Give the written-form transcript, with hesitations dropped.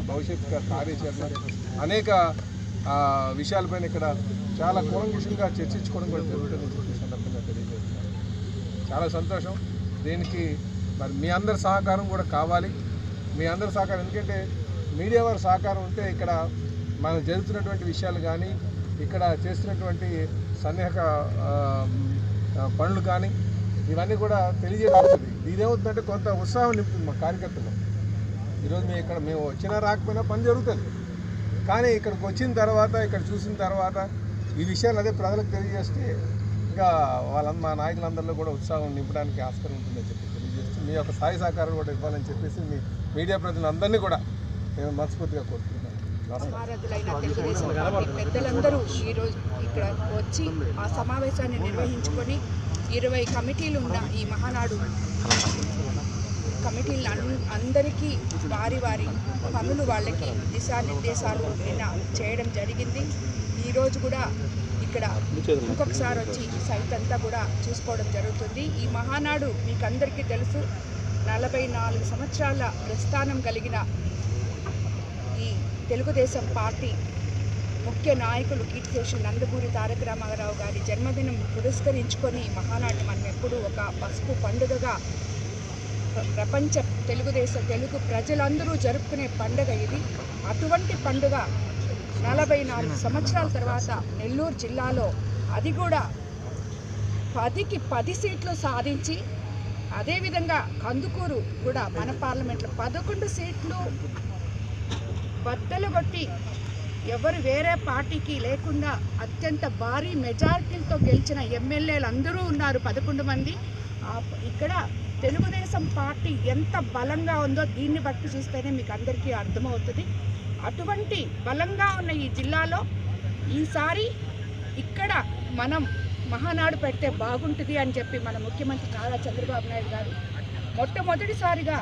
భవిష్యత్ కార్యాచరణ అనేక విషయాలపైన ఇక్కడ చాలా కూలంకషంగా చర్చించుకోవడం కూడా జరుగుతుందని చెప్పి సందర్భంగా తెలియజేస్తున్నాను. చాలా సంతోషం. దీనికి మరి మీ అందరి సహకారం కూడా కావాలి. మీ అందరి సహకారం, ఎందుకంటే మీడియా వారి సహకారం ఉంటే ఇక్కడ మనం జరుగుతున్నటువంటి విషయాలు కానీ, ఇక్కడ చేస్తున్నటువంటి సన్నిహక పనులు కానీ ఇవన్నీ కూడా తెలియజేస్తుంది. ఇదేమవుతుందంటే కొంత ఉత్సాహం నింపుతుంది మా కార్యకర్తలు. ఈరోజు మేము వచ్చినా రాకపోయినా పని జరుగుతుంది, కానీ ఇక్కడికి వచ్చిన తర్వాత, ఇక్కడ చూసిన తర్వాత ఈ విషయాలు అదే ప్రజలకు తెలియజేస్తే ఇంకా మా నాయకులందరిలో కూడా ఉత్సాహం నింపడానికి ఆస్కారం ఉంటుందని చెప్పి తెలియజేస్తూ మీ యొక్క సహాయ సహకారం కూడా ఇవ్వాలని చెప్పేసి మీ మీడియా ప్రజలందరినీ కూడా నేను మనస్ఫూర్తిగా కోరుతున్నాను. పెద్దలందరూ ఈరోజు ఇక్కడ వచ్చి ఆ సమావేశాన్ని నిర్వహించుకొని 20 కమిటీలు ఉన్న ఈ మహానాడు కమిటీలు అందరికీ వారి పనులు వాళ్ళకి దిశానిర్దేశాలు నిన్న చేయడం జరిగింది. ఈరోజు కూడా ఇక్కడ ఇంకొకసారి వచ్చి సైట్ అంతా కూడా చూసుకోవడం జరుగుతుంది. ఈ మహానాడు మీకు అందరికీ తెలుసు, 44 సంవత్సరాల ప్రస్థానం కలిగిన ఈ తెలుగుదేశం పార్టీ ముఖ్య నాయకులు కీర్తిశేషులు నందమూరి తారక రామారావు గారి జన్మదినం పురస్కరించుకొని మహానాడు మనం ఎప్పుడూ ఒక పసుపు పండుగగా ప్రపంచ తెలుగు ప్రజలందరూ జరుపుకునే పండుగ ఇది. అటువంటి పండుగ 44 సంవత్సరాల తర్వాత నెల్లూరు జిల్లాలో, అది కూడా 10కి 10 సీట్లు సాధించి, అదేవిధంగా కందుకూరు కూడా మన పార్లమెంట్లో 11 సీట్లు బద్దలు కొట్టి ఎవరు వేరే పార్టీకి లేకుండా అత్యంత భారీ మెజారిటీలతో గెలిచిన ఎమ్మెల్యేలు అందరూ ఉన్నారు, 11 మంది. ఇక్కడ తెలుగుదేశం పార్టీ ఎంత బలంగా ఉందో దీన్ని బట్టి చూస్తేనే మీకు అందరికీ అర్థమవుతుంది. అటువంటి బలంగా ఉన్న ఈ జిల్లాలో ఈసారి ఇక్కడ మనం మహానాడు పెడితే బాగుంటుంది అని చెప్పి మన ముఖ్యమంత్రి నారా చంద్రబాబు నాయుడు గారు మొట్టమొదటిసారిగా